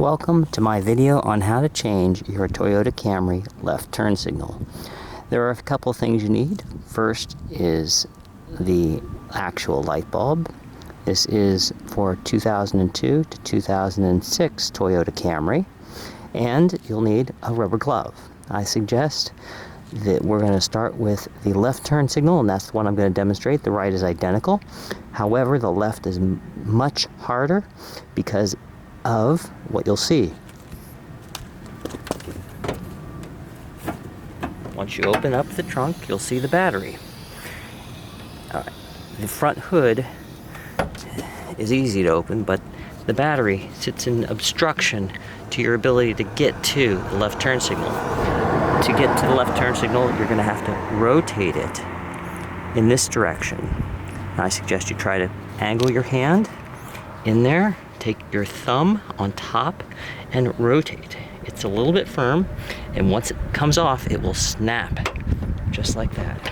Welcome to my video on how to change your Toyota Camry left turn signal. There are a couple things you need. First is the actual light bulb. This is for 2002 to 2006 Toyota Camry, and you'll need a rubber glove. I suggest that we're going to start with the left turn signal, and that's the one I'm going to demonstrate. The right is identical. However, the left is much harder because of what you'll see. Once you open up the trunk, you'll see the battery. The front hood is easy to open, but the battery sits in obstruction to your ability to get to the left turn signal. To get to the left turn signal, you're going to have to rotate it in this direction. I suggest you try to angle your hand in there, take your thumb on top, and rotate. It's a little bit firm, and once it comes off, it will snap, just like that.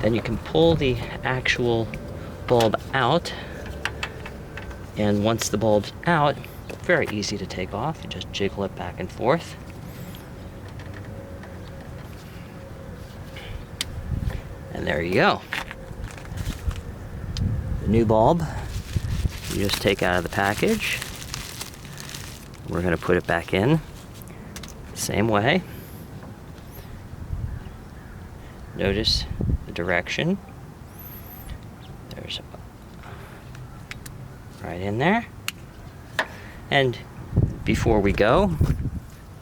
Then you can pull the actual bulb out, and once the bulb's out, very easy to take off. You just jiggle it back and forth. And there you go. The new bulb, you just take out of the package. We're going to put it back in same way. Notice the direction. There's right in there. And before we go,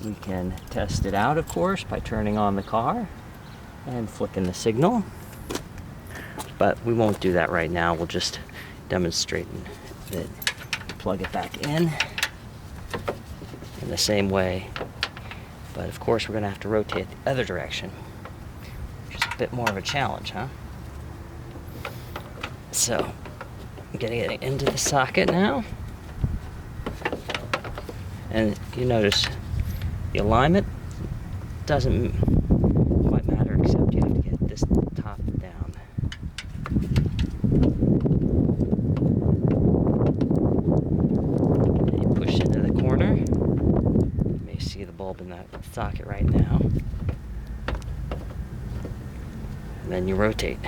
we can test it out, of course, by turning on the car and flicking the signal. But we won't do that right now. We'll just demonstrate that. Plug it back in the same way. But of course, we're going to have to rotate the other direction, which is a bit more of a challenge, huh? So, I'm getting it into the socket now. And you notice the alignment doesn't quite matter, except you have to get this top down. And you push into the corner. You may see the bulb in that socket right now. And then you rotate.